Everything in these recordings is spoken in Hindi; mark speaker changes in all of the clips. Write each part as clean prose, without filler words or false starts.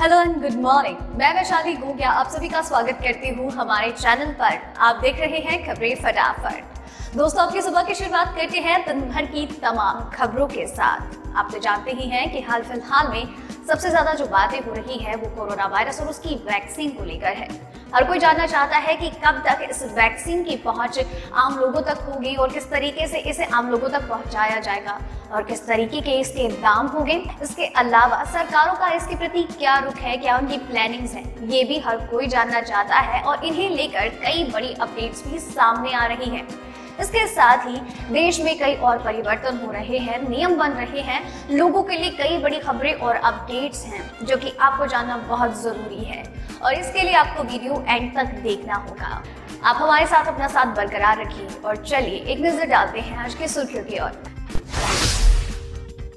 Speaker 1: Hello and good morning. मैं वैशाली गोगिया आप सभी का स्वागत करती हूँ हमारे चैनल पर। आप देख रहे हैं खबरें फटाफट। दोस्तों, आपकी सुबह की शुरुआत करते हैं दिन भर की तमाम खबरों के साथ। आप तो जानते ही हैं कि हाल फिलहाल में सबसे ज्यादा जो बातें हो रही है वो कोरोना वायरस और उसकी वैक्सीन को लेकर है। हर कोई जानना चाहता है कि कब तक इस वैक्सीन की पहुंच आम लोगों तक होगी और किस तरीके से इसे आम लोगों तक पहुंचाया जाएगा और किस तरीके के इसके दाम होंगे। इसके अलावा सरकारों का इसके प्रति क्या रुख है, क्या उनकी प्लानिंग्स है, ये भी हर कोई जानना चाहता है और इन्हें लेकर कई बड़ी अपडेट्स भी सामने आ रही है। इसके साथ ही देश में कई और परिवर्तन हो रहे हैं, नियम बन रहे हैं, लोगों के लिए कई बड़ी खबरें और अपडेट्स हैं जो कि आपको जानना बहुत जरूरी है और इसके लिए आपको वीडियो एंड तक देखना होगा। आप हमारे साथ अपना साथ बरकरार रखिए और चलिए एक नजर डालते हैं आज की सुर्खियों की ओर।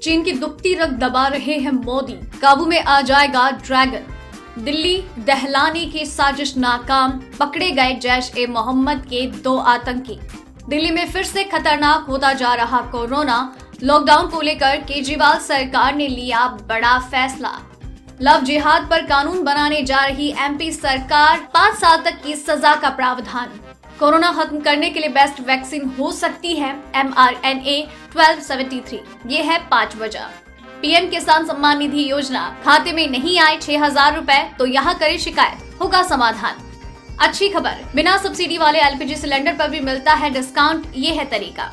Speaker 1: चीन की दुखती रग दबा रहे हैं मोदी, काबू में आ जाएगा ड्रैगन। दिल्ली दहलाने की साजिश नाकाम, पकड़े गए जैश ए मोहम्मद के 2 आतंकी। दिल्ली में फिर से खतरनाक होता जा रहा कोरोना, लॉकडाउन को लेकर केजरीवाल सरकार ने लिया बड़ा फैसला। लव जिहाद पर कानून बनाने जा रही एमपी सरकार, 5 साल तक की सजा का प्रावधान। कोरोना खत्म करने के लिए बेस्ट वैक्सीन हो सकती है mRNA 1273। ये है 5 वजह। पीएम किसान सम्मान निधि योजना, खाते में नहीं आए 6,000 रुपए तो यहाँ करे शिकायत, होगा समाधान। अच्छी खबर, बिना सब्सिडी वाले एलपीजी सिलेंडर पर भी मिलता है डिस्काउंट, ये है तरीका।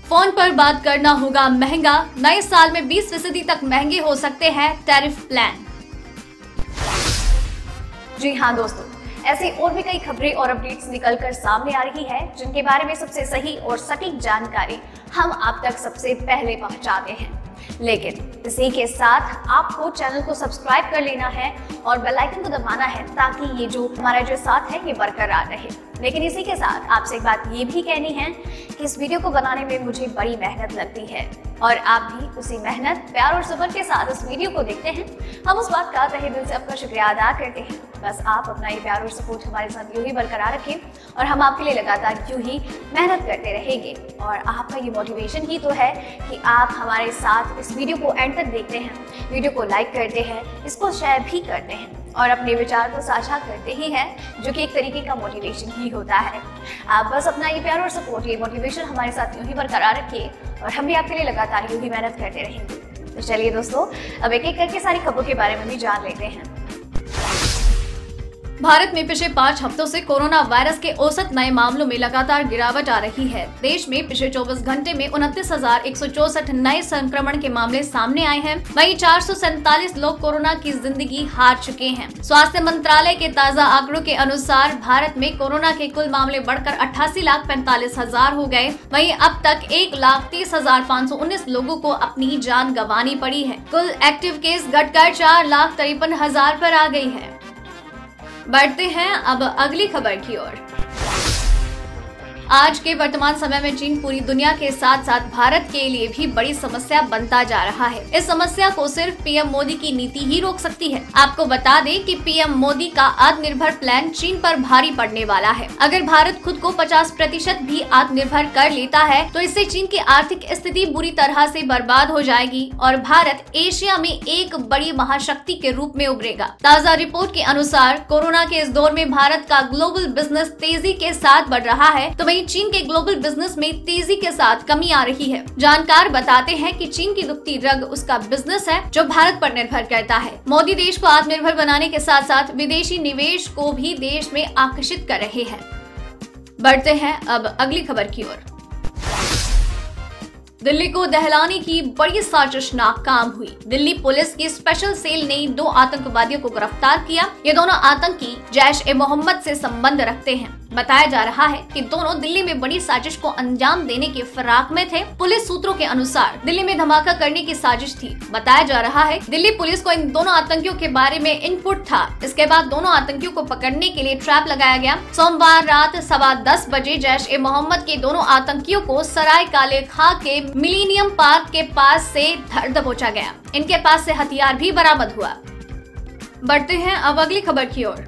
Speaker 1: फोन पर बात करना होगा महंगा, नए साल में 20% तक महंगे हो सकते हैं टैरिफ प्लान। जी हाँ दोस्तों, ऐसी और भी कई खबरें और अपडेट्स निकलकर सामने आ रही है जिनके बारे में सबसे सही और सटीक जानकारी हम आप तक सबसे पहले पहुंचाते हैं। लेकिन इसी के साथ आपको चैनल को सब्सक्राइब कर लेना है और बेल आइकन को दबाना है ताकि ये जो हमारा जो साथ है ये बरकरार रहे। लेकिन इसी के साथ आपसे एक बात ये भी कहनी है कि इस वीडियो को बनाने में मुझे बड़ी मेहनत लगती है और आप भी उसी मेहनत, प्यार और सब्र के साथ इस वीडियो को देखते हैं। हम उस बात का तहे दिल से आपका शुक्रिया अदा करते हैं। बस आप अपना ये प्यार और सपोर्ट हमारे साथ यूं ही बरकरार रखें और हम आपके लिए लगातार यूं ही मेहनत करते रहेंगे। और आपका ये मोटिवेशन ही तो है कि आप हमारे साथ इस वीडियो को एंड तक देखते हैं, वीडियो को लाइक करते हैं, इसको शेयर भी करते हैं और अपने विचार को साझा करते ही हैं, जो कि एक तरीके का मोटिवेशन ही होता है। आप बस अपना ये प्यार और सपोर्ट, ये मोटिवेशन हमारे साथ यूं ही बरकरार रखिए और हम भी आपके लिए लगातार यूं ही मेहनत करते रहेंगे। तो चलिए दोस्तों, अब एक एक करके सारी खबरों के बारे में भी जान लेते हैं। भारत में पिछले 5 हफ्तों से कोरोना वायरस के औसत नए मामलों में लगातार गिरावट आ रही है। देश में पिछले 24 घंटे में 29,164 नए संक्रमण के मामले सामने आए हैं। वहीं 447 लोग कोरोना की जिंदगी हार चुके हैं। स्वास्थ्य मंत्रालय के ताज़ा आंकड़ों के अनुसार भारत में कोरोना के कुल मामले बढ़कर 88,45,000 हो गए। वहीं अब तक 1,30,519 लोगों को अपनी जान गंवानी पड़ी है। कुल एक्टिव केस घटकर 4,53,000 पर आ गई है। बढ़ते हैं अब अगली खबर की ओर। आज के वर्तमान समय में चीन पूरी दुनिया के साथ साथ भारत के लिए भी बड़ी समस्या बनता जा रहा है। इस समस्या को सिर्फ पीएम मोदी की नीति ही रोक सकती है। आपको बता दें कि पीएम मोदी का आत्मनिर्भर प्लान चीन पर भारी पड़ने वाला है। अगर भारत खुद को 50% भी आत्मनिर्भर कर लेता है तो इससे चीन की आर्थिक स्थिति बुरी तरह से बर्बाद हो जाएगी और भारत एशिया में एक बड़ी महाशक्ति के रूप में उभरेगा। ताज़ा रिपोर्ट के अनुसार कोरोना के इस दौर में भारत का ग्लोबल बिजनेस तेजी के साथ बढ़ रहा है तो चीन के ग्लोबल बिजनेस में तेजी के साथ कमी आ रही है। जानकार बताते हैं कि चीन की दुखती रग उसका बिजनेस है जो भारत पर निर्भर करता है। मोदी देश को आत्मनिर्भर बनाने के साथ साथ विदेशी निवेश को भी देश में आकर्षित कर रहे हैं। बढ़ते हैं अब अगली खबर की ओर। दिल्ली को दहलाने की बड़ी साजिश नाकाम हुई। दिल्ली पुलिस की स्पेशल सेल ने 2 आतंकवादियों को गिरफ्तार किया। ये दोनों आतंकी जैश ए मोहम्मद से संबंध रखते हैं। बताया जा रहा है कि दोनों दिल्ली में बड़ी साजिश को अंजाम देने के फिराक में थे। पुलिस सूत्रों के अनुसार दिल्ली में धमाका करने की साजिश थी। बताया जा रहा है दिल्ली पुलिस को इन दोनों आतंकियों के बारे में इनपुट था। इसके बाद दोनों आतंकियों को पकड़ने के लिए ट्रैप लगाया गया। सोमवार रात 10:15 बजे जैश ए मोहम्मद के दोनों आतंकियों को सराय काले खां के मिलीनियम पार्क के पास से धर दबोचा गया। इनके पास से हथियार भी बरामद हुआ। बढ़ते हैं अब अगली खबर की ओर।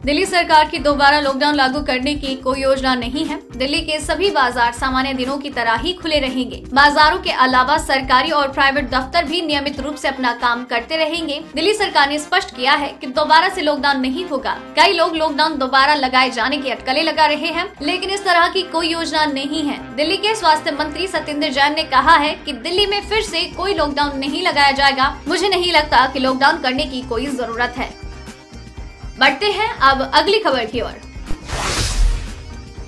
Speaker 1: दिल्ली सरकार की दोबारा लॉकडाउन लागू करने की कोई योजना नहीं है। दिल्ली के सभी बाजार सामान्य दिनों की तरह ही खुले रहेंगे। बाजारों के अलावा सरकारी और प्राइवेट दफ्तर भी नियमित रूप से अपना काम करते रहेंगे। दिल्ली सरकार ने स्पष्ट किया है कि दोबारा से लॉकडाउन नहीं होगा। कई लोग लॉकडाउन दोबारा लगाए जाने की अटकलें लगा रहे हैं, लेकिन इस तरह की कोई योजना नहीं है। दिल्ली के स्वास्थ्य मंत्री सत्येंद्र जैन ने कहा है कि दिल्ली में फिर से कोई लॉकडाउन नहीं लगाया जाएगा। मुझे नहीं लगता कि लॉकडाउन करने की कोई जरूरत है। बढ़ते हैं अब अगली खबर की ओर।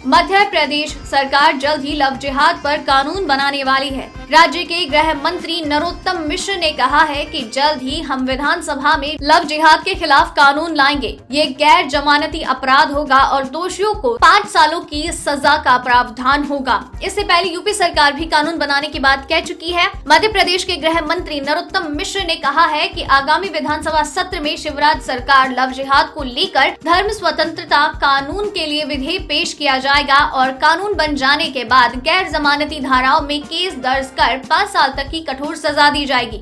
Speaker 1: मध्य प्रदेश सरकार जल्द ही लव जिहाद पर कानून बनाने वाली है। राज्य के गृह मंत्री नरोत्तम मिश्र ने कहा है कि जल्द ही हम विधानसभा में लव जिहाद के खिलाफ कानून लाएंगे। ये गैर जमानती अपराध होगा और दोषियों को 5 सालों की सजा का प्रावधान होगा। इससे पहले यूपी सरकार भी कानून बनाने की बात कह चुकी है। मध्य प्रदेश के गृह मंत्री नरोत्तम मिश्र ने कहा है कि आगामी विधानसभा सत्र में शिवराज सरकार लव जिहाद को लेकर धर्म स्वतंत्रता कानून के लिए विधेयक पेश किया जाएगा और कानून बन जाने के बाद गैर जमानती धाराओं में केस दर्ज कर 5 साल तक की कठोर सजा दी जाएगी।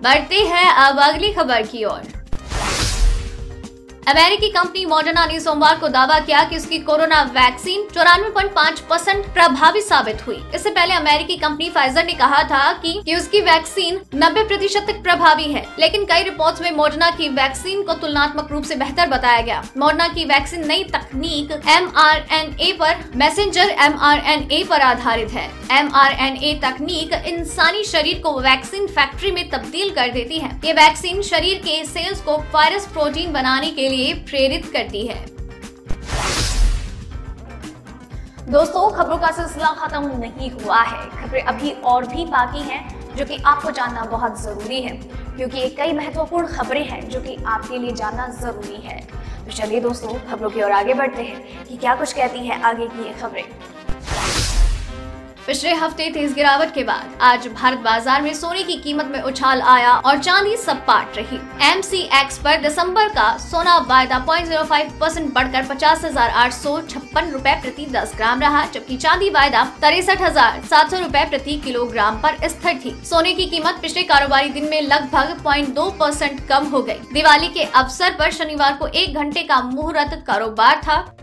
Speaker 1: बढ़ते हैं अब अगली खबर की ओर। अमेरिकी कंपनी मॉडर्ना ने सोमवार को दावा किया कि उसकी कोरोना वैक्सीन 94.5% प्रभावी साबित हुई। इससे पहले अमेरिकी कंपनी फाइजर ने कहा था कि उसकी वैक्सीन 90% तक प्रभावी है, लेकिन कई रिपोर्ट्स में मॉडर्ना की वैक्सीन को तुलनात्मक रूप से बेहतर बताया गया। मॉडर्ना की वैक्सीन नई तकनीक mRNA पर मैसेंजर mRNA पर आधारित है। mRNA तकनीक इंसानी शरीर को वैक्सीन फैक्ट्री में तब्दील कर देती है। ये वैक्सीन शरीर के सेल्स को वायरस प्रोटीन बनाने के लिए प्रेरित करती है। दोस्तों, खबरों का सिलसिला खत्म नहीं हुआ है। खबरें अभी और भी बाकी हैं जो कि आपको जानना बहुत जरूरी है, क्योंकि ये कई महत्वपूर्ण खबरें हैं जो कि आपके लिए जानना जरूरी है। तो चलिए दोस्तों, खबरों की ओर आगे बढ़ते हैं कि क्या कुछ कहती है आगे की ये खबरें। पिछले हफ्ते तेज गिरावट के बाद आज भारत बाजार में सोने की कीमत में उछाल आया और चांदी सपाट रही। MCX पर दिसंबर का सोना वायदा 0.05% बढ़कर 50,856 रुपए प्रति 10 ग्राम रहा, जबकि चांदी वायदा 63,700 रुपए प्रति किलोग्राम पर स्थिर थी। सोने की कीमत पिछले कारोबारी दिन में लगभग 0.2% कम हो गई। दिवाली के अवसर पर शनिवार को 1 घंटे का मुहूर्त कारोबार था।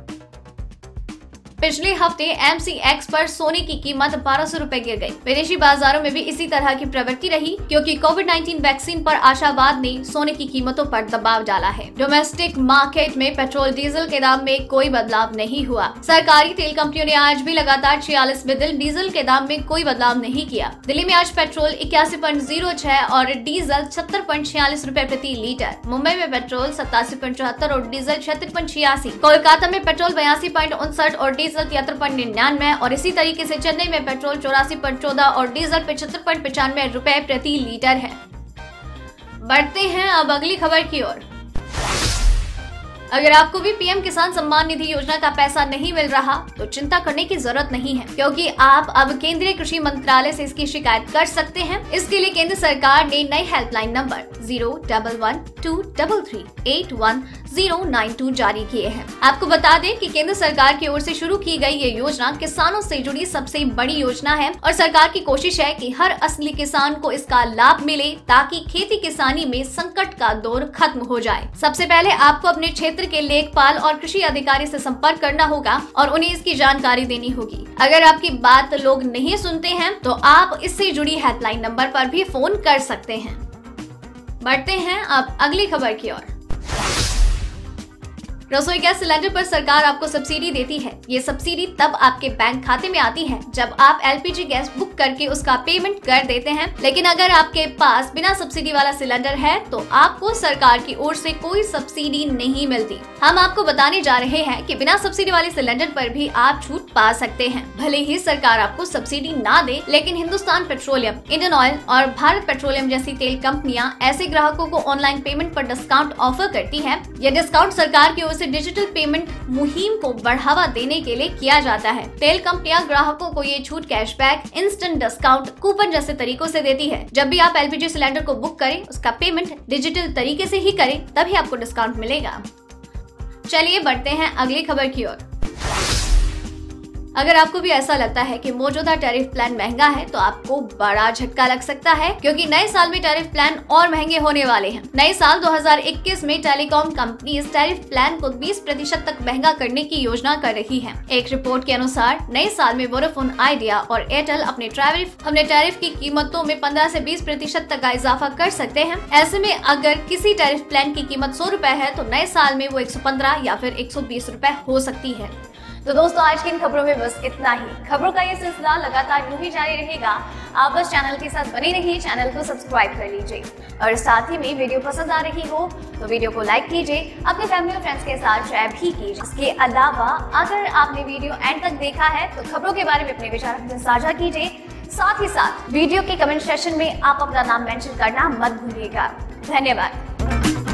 Speaker 1: पिछले हफ्ते MCX पर सोने की कीमत 1200 रुपए गिर गई। विदेशी बाजारों में भी इसी तरह की प्रवृत्ति रही, क्योंकि कोविड-19 वैक्सीन पर आशावाद ने सोने की कीमतों पर दबाव डाला है। डोमेस्टिक मार्केट में पेट्रोल डीजल के दाम में कोई बदलाव नहीं हुआ। सरकारी तेल कंपनियों ने आज भी लगातार 46 में डीजल के दाम में कोई बदलाव नहीं किया। दिल्ली में आज पेट्रोल 81.06 और डीजल 76.46 रुपए प्रति लीटर। मुंबई में पेट्रोल 87.74 और डीजल 76.86। कोलकाता में पेट्रोल 82.59 और डीजल 73.99 और इसी तरीके से चेन्नई में पेट्रोल 84.14 और डीजल 75.95 रुपए प्रति लीटर है। बढ़ते हैं अब अगली खबर की ओर। अगर आपको भी पीएम किसान सम्मान निधि योजना का पैसा नहीं मिल रहा तो चिंता करने की जरूरत नहीं है, क्योंकि आप अब केंद्रीय कृषि मंत्रालय से इसकी शिकायत कर सकते हैं। इसके लिए केंद्र सरकार ने नई हेल्पलाइन नंबर 01123381092 जारी किए हैं। आपको बता दें कि केंद्र सरकार की ओर से शुरू की गई ये योजना किसानों से जुड़ी सबसे बड़ी योजना है और सरकार की कोशिश है कि हर असली किसान को इसका लाभ मिले, ताकि खेती किसानी में संकट का दौर खत्म हो जाए। सबसे पहले आपको अपने क्षेत्र के लेखपाल और कृषि अधिकारी से संपर्क करना होगा और उन्हें इसकी जानकारी देनी होगी। अगर आपकी बात लोग नहीं सुनते हैं तो आप इससे जुड़ी हेल्पलाइन नंबर पर भी फोन कर सकते हैं। बढ़ते हैं अब अगली खबर की ओर। रसोई गैस सिलेंडर पर सरकार आपको सब्सिडी देती है। ये सब्सिडी तब आपके बैंक खाते में आती है जब आप LPG गैस बुक करके उसका पेमेंट कर देते हैं। लेकिन अगर आपके पास बिना सब्सिडी वाला सिलेंडर है तो आपको सरकार की ओर से कोई सब्सिडी नहीं मिलती। हम आपको बताने जा रहे हैं कि बिना सब्सिडी वाले सिलेंडर पर भी आप छूट पा सकते हैं। भले ही सरकार आपको सब्सिडी ना दे, लेकिन हिंदुस्तान पेट्रोलियम, इंडियन ऑयल और भारत पेट्रोलियम जैसी तेल कंपनियां ऐसे ग्राहकों को ऑनलाइन पेमेंट पर डिस्काउंट ऑफर करती है। यह डिस्काउंट सरकार की ओर से डिजिटल पेमेंट मुहिम को बढ़ावा देने के लिए किया जाता है। तेल कंपनियां ग्राहकों को ये छूट कैशबैक, इंस्टेंट डिस्काउंट, कूपन जैसे तरीकों से देती है। जब भी आप LPG सिलेंडर को बुक करें, उसका पेमेंट डिजिटल तरीके से ही करें, तभी आपको डिस्काउंट मिलेगा। चलिए बढ़ते हैं अगली खबर की ओर। अगर आपको भी ऐसा लगता है कि मौजूदा टैरिफ प्लान महंगा है तो आपको बड़ा झटका लग सकता है, क्योंकि नए साल में टैरिफ प्लान और महंगे होने वाले हैं। नए साल 2021 में टेलीकॉम कंपनी इस टैरिफ प्लान को 20% तक महंगा करने की योजना कर रही है। एक रिपोर्ट के अनुसार नए साल में वोडाफोन आइडिया और एयरटेल अपने टैरिफ की कीमतों में 15 से 20% तक का इजाफा कर सकते हैं। ऐसे में अगर किसी टैरिफ प्लान की कीमत 100 रुपए है तो नए साल में वो 115 या फिर 120 रुपए हो सकती है। तो दोस्तों, आज की इन खबरों में बस इतना ही। खबरों का ये सिलसिला लगातार यूं ही जारी रहेगा। आप बस चैनल के साथ बने रहिए, चैनल को सब्सक्राइब कर लीजिए और साथ ही में वीडियो पसंद आ रही हो तो वीडियो को लाइक कीजिए, अपने फैमिली और फ्रेंड्स के साथ शेयर भी कीजिए। इसके अलावा अगर आपने वीडियो एंड तक देखा है तो खबरों के बारे में अपने विचार हमसे साझा कीजिए। साथ ही साथ वीडियो के कमेंट सेक्शन में आप अपना नाम मेंशन करना मत भूलिएगा। धन्यवाद।